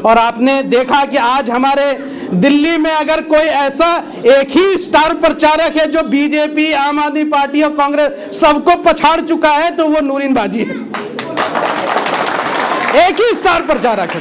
और आपने देखा कि आज हमारे दिल्ली में अगर कोई ऐसा एक ही स्टार प्रचारक है जो बीजेपी, आम आदमी पार्टी और कांग्रेस सबको पछाड़ चुका है तो वो नूरीन बाजी है। एक ही स्टार प्रचारक है।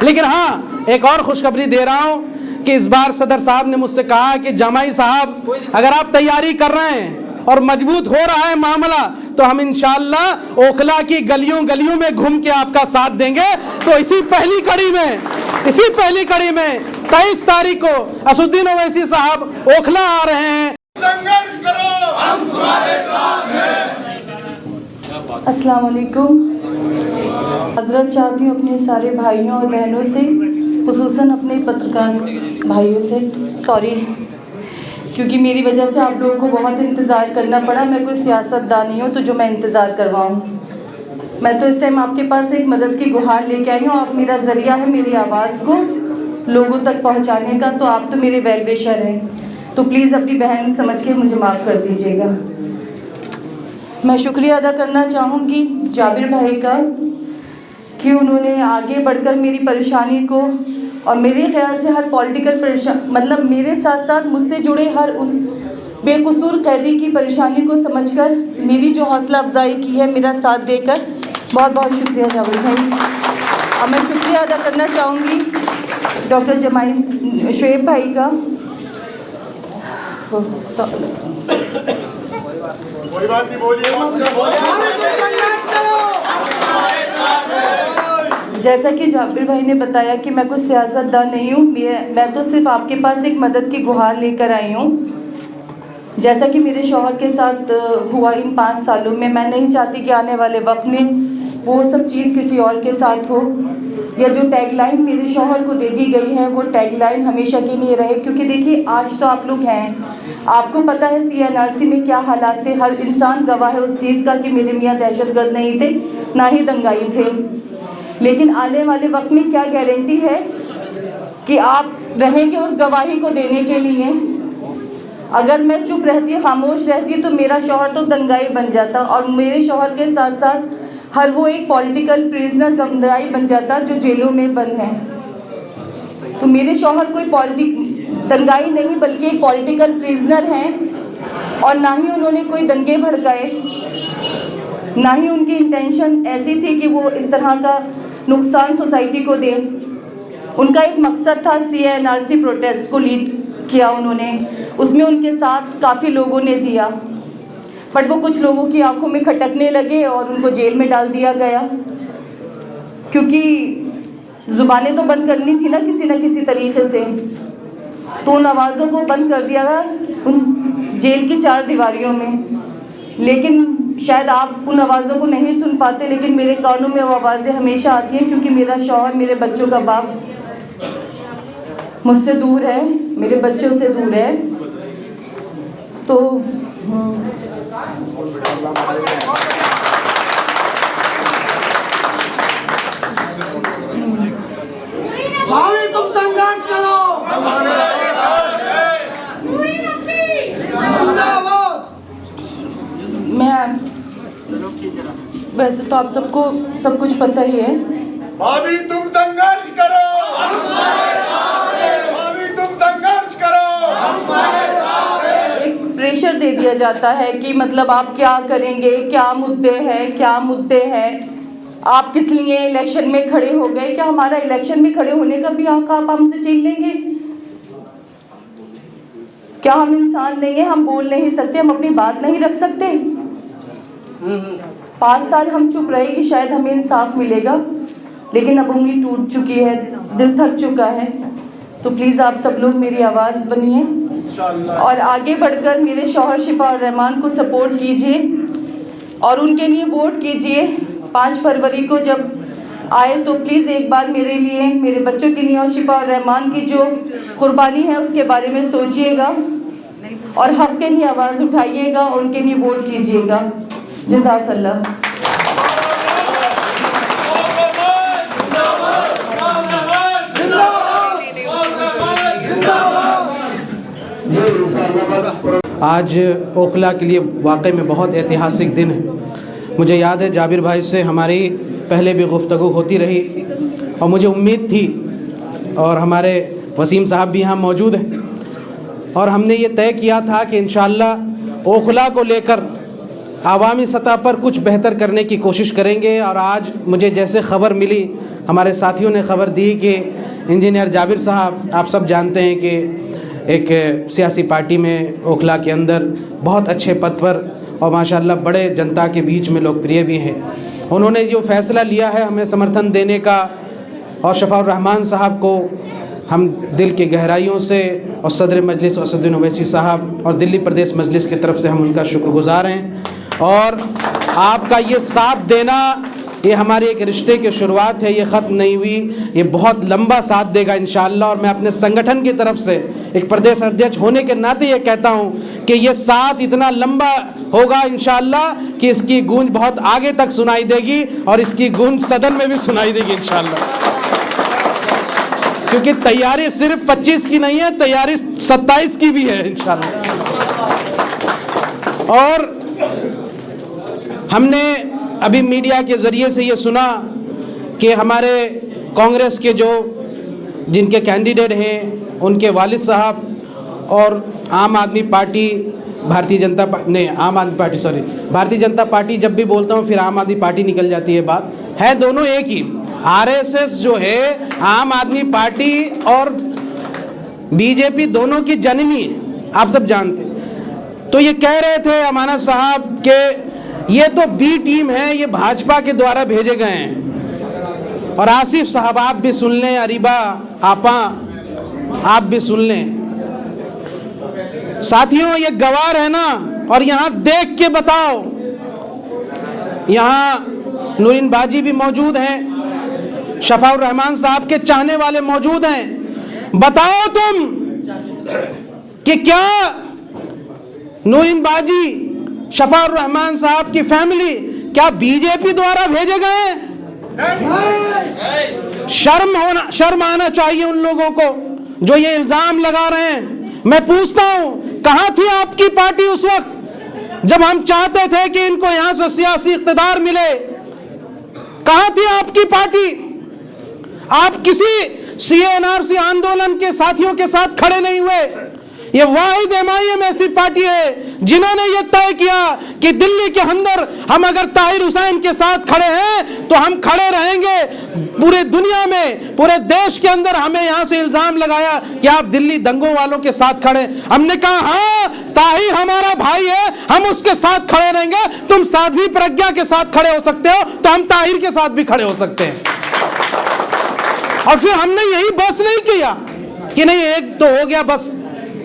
लेकिन हाँ, एक और खुशखबरी दे रहा हूं कि इस बार सदर साहब ने मुझसे कहा कि जमाई साहब अगर आप तैयारी कर रहे हैं और मजबूत हो रहा है मामला तो हम इंशाअल्लाह ओखला की गलियों गलियों में घूम के आपका साथ देंगे। तो इसी पहली कड़ी में 23 तारीख को असुद्दीन ओवैसी साहब ओखला आ रहे हैं। संघर्ष करो, हम तुम्हारे साथ हैं। अस्सलाम वालेकुम। हजरत चाहती हूँ अपने सारे भाइयों और बहनों से, खुसूसन अपने पत्रकार भाइयों से सॉरी, क्योंकि मेरी वजह से आप लोगों को बहुत इंतज़ार करना पड़ा। मैं कोई सियासतदान नहीं हूँ तो जो मैं इंतज़ार करवाऊँ। मैं तो इस टाइम आपके पास एक मदद की गुहार लेके आई हूँ। आप मेरा ज़रिया है मेरी आवाज़ को लोगों तक पहुँचाने का, तो आप तो मेरे वेल विशर हैं। तो प्लीज़ अपनी बहन समझ के मुझे माफ़ कर दीजिएगा। मैं शुक्रिया अदा करना चाहूँगी जाबिर भाई का कि उन्होंने आगे बढ़कर मेरी परेशानी को, और मेरे ख्याल से हर पॉलिटिकल मतलब मेरे साथ साथ मुझसे जुड़े हर उन बेकसूर कैदी की परेशानी को समझकर मेरी जो हौसला अफजाई की है, मेरा साथ देकर, बहुत बहुत शुक्रिया जाबिर भाई। और मैं शुक्रिया अदा करना चाहूँगी डॉक्टर जमाई शुएब भाई का। कोई बात नहीं, बोलिए। जैसा कि जाबिर भाई ने बताया कि मैं कोई सियासतदान नहीं हूँ, मैं तो सिर्फ आपके पास एक मदद की गुहार लेकर आई हूँ। जैसा कि मेरे शौहर के साथ हुआ इन 5 सालों में, मैं नहीं चाहती कि आने वाले वक्त में वो सब चीज़ किसी और के साथ हो, या जो टैगलाइन मेरे शौहर को दे दी गई है वो टैगलाइन हमेशा के लिए रहे। क्योंकि देखिए, आज तो आप लोग हैं, आपको पता है CNRC में क्या हालात थे, हर इंसान गवाह है उस चीज़ का कि मेरे मियाँ दहशतगर्द नहीं थे, ना ही दंगाई थे। लेकिन आने वाले वक्त में क्या गारंटी है कि आप रहेंगे उस गवाही को देने के लिए। अगर मैं चुप रहती, खामोश रहती, तो मेरा शौहर तो दंगाई बन जाता, और मेरे शौहर के साथ साथ हर वो एक पॉलिटिकल प्रिजनर दंगाई बन जाता जो जेलों में बंद हैं। तो मेरे शौहर कोई दंगाई नहीं बल्कि एक पॉलिटिकल प्रिजनर हैं, और ना ही उन्होंने कोई दंगे भड़काए, ना ही उनकी इंटेंशन ऐसी थी कि वो इस तरह का नुकसान सोसाइटी को दें। उनका एक मकसद था, CNRC प्रोटेस्ट को लीड किया उन्होंने, उसमें उनके साथ काफ़ी लोगों ने दिया, बट वो कुछ लोगों की आंखों में खटकने लगे और उनको जेल में डाल दिया गया। क्योंकि ज़ुबानें तो बंद करनी थी ना किसी तरीके से, तो उन आवाज़ों को बंद कर दिया गया उन जेल की 4 दीवारियों में। लेकिन शायद आप उन आवाज़ों को नहीं सुन पाते, लेकिन मेरे कानों में वो आवाज़ें हमेशा आती हैं, क्योंकि मेरा शौहर, मेरे बच्चों का बाप मुझसे दूर है, मेरे बच्चों से दूर है। तो भाभी तुम संघर्ष करो, मैं वैसे तो आप सबको सब कुछ पता ही है। भाभी तुम संघर्ष करो, भाभी तुम संघर्ष करो। एक प्रेशर दे दिया जाता है कि मतलब आप क्या करेंगे, क्या मुद्दे हैं, आप किस लिए इलेक्शन में खड़े हो गए, क्या हमारा इलेक्शन में खड़े होने का भी हक आप हमसे छीन लेंगे? क्या हम इंसान नहीं है, हम बोल नहीं सकते, हम अपनी बात नहीं रख सकते? 5 साल हम चुप रहे कि शायद हमें इंसाफ मिलेगा, लेकिन अब उम्मीद टूट चुकी है, दिल थक चुका है। तो प्लीज़ आप सब लोग मेरी आवाज़ बनिए और आगे बढ़कर मेरे शौहर शिफाउर रहमान को सपोर्ट कीजिए और उनके लिए वोट कीजिए। 5 फरवरी को जब आए तो प्लीज़ एक बार मेरे लिए, मेरे बच्चों के लिए और शिफाउर रहमान की जो कुर्बानी है उसके बारे में सोचिएगा और हक के लिए आवाज़ उठाइएगा और उनके लिए वोट कीजिएगा। जज़ाकल्लाह। आज ओखला के लिए वाकई में बहुत ऐतिहासिक दिन है। मुझे याद है जाबिर भाई से हमारी पहले भी गुफ्तगू होती रही और मुझे उम्मीद थी, और हमारे वसीम साहब भी यहाँ मौजूद हैं, और हमने ये तय किया था कि इंशाअल्लाह ओखला को लेकर आवामी सतह पर कुछ बेहतर करने की कोशिश करेंगे। और आज मुझे जैसे ख़बर मिली, हमारे साथियों ने ख़बर दी कि इंजीनियर जाबिर साहब, आप सब जानते हैं कि एक सियासी पार्टी में ओखला के अंदर बहुत अच्छे पद पर और माशाल्लाह बड़े जनता के बीच में लोकप्रिय भी हैं, उन्होंने जो फ़ैसला लिया है हमें समर्थन देने का, और शफ़ाउर रहमान साहब को हम दिल की गहराइयों से, और सदर मजलिस असदुद्दीन ओवैसी साहब और दिल्ली प्रदेश मजलिस की तरफ से हम उनका शुक्रगुज़ार हैं। और आपका ये साथ देना, ये हमारे एक रिश्ते की शुरुआत है, ये ख़त्म नहीं हुई, ये बहुत लंबा साथ देगा इंशाअल्लाह। और मैं अपने संगठन की तरफ से एक प्रदेश अध्यक्ष होने के नाते ये कहता हूँ कि ये साथ इतना लंबा होगा इंशाअल्लाह कि इसकी गूंज बहुत आगे तक सुनाई देगी, और इसकी गूंज सदन में भी सुनाई देगी इंशाअल्लाह। क्योंकि तैयारी सिर्फ 25 की नहीं है, तैयारी 27 की भी है इंशाअल्लाह। और हमने अभी मीडिया के ज़रिए से ये सुना कि हमारे कांग्रेस के जिनके कैंडिडेट हैं उनके वालिद साहब और आम आदमी पार्टी, भारतीय जनता पार्टी, जब भी बोलता हूँ फिर आम आदमी पार्टी निकल जाती है, बात है दोनों एक ही। आरएसएस जो है आम आदमी पार्टी और बीजेपी दोनों की जननी है, आप सब जानते हैं। तो ये कह रहे थे अमानत साहब के ये तो बी टीम है, ये भाजपा के द्वारा भेजे गए हैं। और आसिफ साहब आप भी सुन लें, अरीबा आपा आप भी सुन लें। साथियों ये गवार है ना, और यहाँ देख के बताओ, यहाँ नूरिन बाजी भी मौजूद हैं, शफ़ाउर रहमान साहब के चाहने वाले मौजूद हैं। बताओ तुम कि क्या नूरिन बाजी, शफ़ाउर रहमान साहब की फैमिली क्या बीजेपी द्वारा भेजे गए? शर्म आना चाहिए उन लोगों को जो ये इल्जाम लगा रहे हैं। मैं पूछता हूं, कहां थी आपकी पार्टी उस वक्त जब हम चाहते थे कि इनको यहां से सियासी इख्तिदार मिले? कहां थी आपकी पार्टी? आप किसी CNRC आंदोलन के साथियों के साथ खड़े नहीं हुए। ये वाहिद MIM ऐसी पार्टी है जिन्होंने ये तय किया कि दिल्ली के अंदर हम अगर ताहिर हुसैन के साथ खड़े हैं तो हम खड़े रहेंगे। पूरे दुनिया में, पूरे देश के अंदर हमें यहां से इल्जाम लगाया कि आप दिल्ली दंगों वालों के साथ खड़े। हमने कहा हाँ, ताहिर हमारा भाई है, हम उसके साथ खड़े रहेंगे। तुम साध्वी प्रज्ञा के साथ खड़े हो सकते हो तो हम ताहिर के साथ भी खड़े हो सकते हैं। और फिर हमने यही बस नहीं किया कि नहीं एक तो हो गया बस,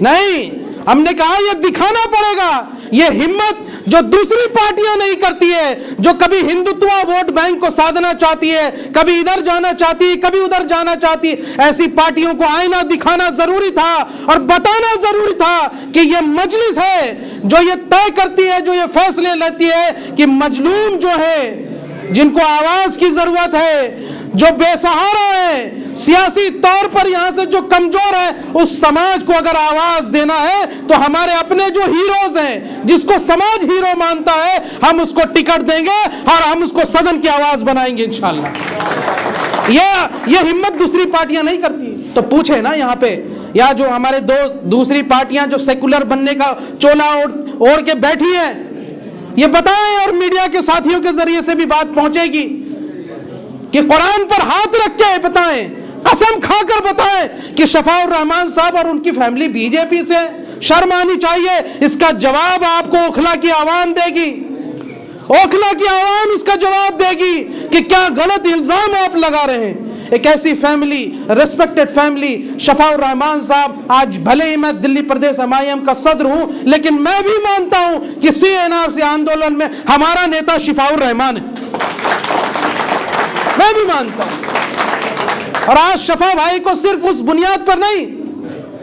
नहीं, हमने कहा यह दिखाना पड़ेगा ये हिम्मत जो दूसरी पार्टियां नहीं करती है, जो कभी हिंदुत्व वोट बैंक को साधना चाहती है, कभी इधर जाना चाहती है, कभी उधर जाना चाहती है। ऐसी पार्टियों को आईना दिखाना जरूरी था और बताना जरूरी था कि ये मजलिस है जो ये तय करती है, जो ये फैसले लेती है कि मजलूम जो है, जिनको आवाज की जरूरत है, जो बेसहारा है, सियासी तौर पर यहां से जो कमजोर है, उस समाज को अगर आवाज देना है तो हमारे अपने जो हीरोज हैं, जिसको समाज हीरो मानता है, हम उसको टिकट देंगे और हम उसको सदन की आवाज बनाएंगे इंशाअल्लाह। ये हिम्मत दूसरी पार्टियां नहीं करती। तो पूछे ना यहाँ पे, या जो हमारे दूसरी पार्टियां जो सेकुलर बनने का चोला ओढ़ के बैठी हैं, ये बताएं और मीडिया के साथियों के जरिए से भी बात पहुंचेगी कि कुरान पर हाथ रख के बताएं, कसम खाकर बताएं कि शफ़ाउर रहमान साहब और उनकी फैमिली बीजेपी से। शर्म आनी चाहिए। इसका जवाब आपको ओखला की आवाम देगी। ओखला की आवाम इसका जवाब देगी कि क्या गलत इल्जाम आप लगा रहे हैं। एक ऐसी फैमिली, रेस्पेक्टेड फैमिली, शफ़ाउर रहमान साहब, आज भले ही मैं दिल्ली प्रदेश MIM का सदर हूं, लेकिन मैं भी मानता हूं कि CNRC आंदोलन में हमारा नेता शफ़ाउर रहमान है, मैं भी मानता हूं। और आज शफा भाई को सिर्फ उस बुनियाद पर नहीं,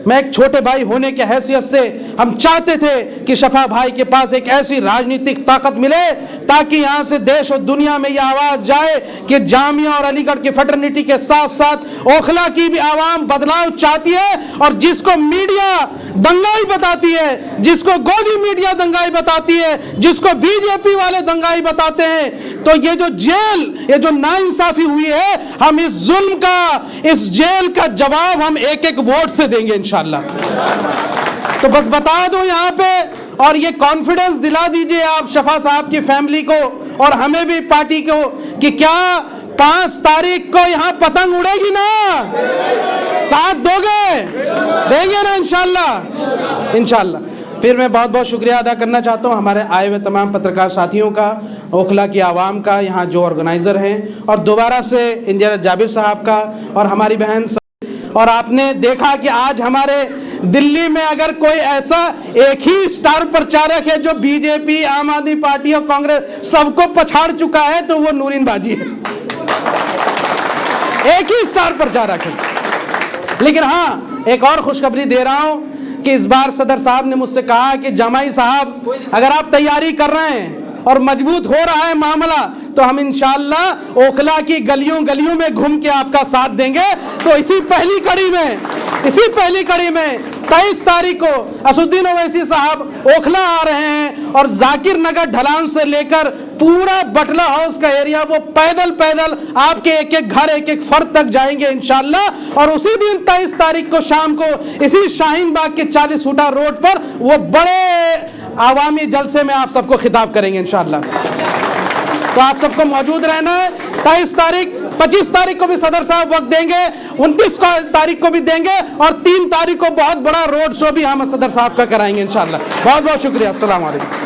मैं एक छोटे भाई होने के हैसियत से हम चाहते थे कि शफा भाई के पास एक ऐसी राजनीतिक ताकत मिले ताकि यहाँ से देश और दुनिया में यह आवाज जाए कि जामिया और अलीगढ़ की फ्रेटर्निटी के साथ साथ ओखला की भी आवाम बदलाव चाहती है। और जिसको मीडिया दंगाई बताती है, जिसको गोदी मीडिया दंगाई बताती है, जिसको बीजेपी वाले दंगाई बताते हैं, तो ये जो जेल, ये जो नाइंसाफी हुई है, हम इस जुल्म का, इस जेल का जवाब हम एक एक वोट से देंगे इंशाल्लाह। तो बस बता दो यहाँ पे, और ये कॉन्फिडेंस दिला दीजिए आप शफा साहब की फैमिली को और हमें भी पार्टी को कि क्या 5 तारीख को यहाँ पतंग उड़ेगी ना? साथ दोगे? देंगे ना इंशाल्लाह? इंशाल्लाह। फिर मैं बहुत बहुत शुक्रिया अदा करना चाहता हूँ हमारे आए हुए तमाम पत्रकार साथियों का, ओखला की आवाम का, यहाँ जो ऑर्गेनाइज़र हैं, और दोबारा से इंजीनियर जाबिर साहब का और हमारी बहन। और आपने देखा कि आज हमारे दिल्ली में अगर कोई ऐसा एक ही स्टार प्रचारक है जो बीजेपी, आम आदमी पार्टी और कांग्रेस सबको पछाड़ चुका है, तो वो नूरीन बाजी है। एक ही स्टार प्रचारक है। लेकिन हाँ, एक और खुशखबरी दे रहा हूं कि इस बार सदर साहब ने मुझसे कहा कि जमाई साहब, अगर आप तैयारी कर रहे हैं और मजबूत हो रहा है मामला, तो हम इंशाअल्लाह ओखला की गलियों गलियों में घूम के आपका साथ देंगे। तो इसी पहली कड़ी में 23 तारीख को असुद्दीन ओवैसी साहब ओखला आ रहे हैं और जाकिर नगर ढलान से लेकर पूरा बटला हाउस का एरिया वो पैदल आपके एक एक घर, एक एक फर्द तक जाएंगे इंशाअल्लाह। और उसी दिन 23 तारीख को शाम को इसी शाहीन बाग के 40 फुटा रोड पर वो बड़े आवामी जलसे में आप सबको खिताब करेंगे इंशाअल्लाह। तो आप सबको मौजूद रहना है। 23 तारीख, 25 तारीख को भी सदर साहब वक्त देंगे, 29 तारीख को भी देंगे, और 3 तारीख को बहुत बड़ा रोड शो भी हम सदर साहब का कराएंगे इंशाअल्लाह। बहुत बहुत शुक्रिया। अस्सलाम वालेकुम।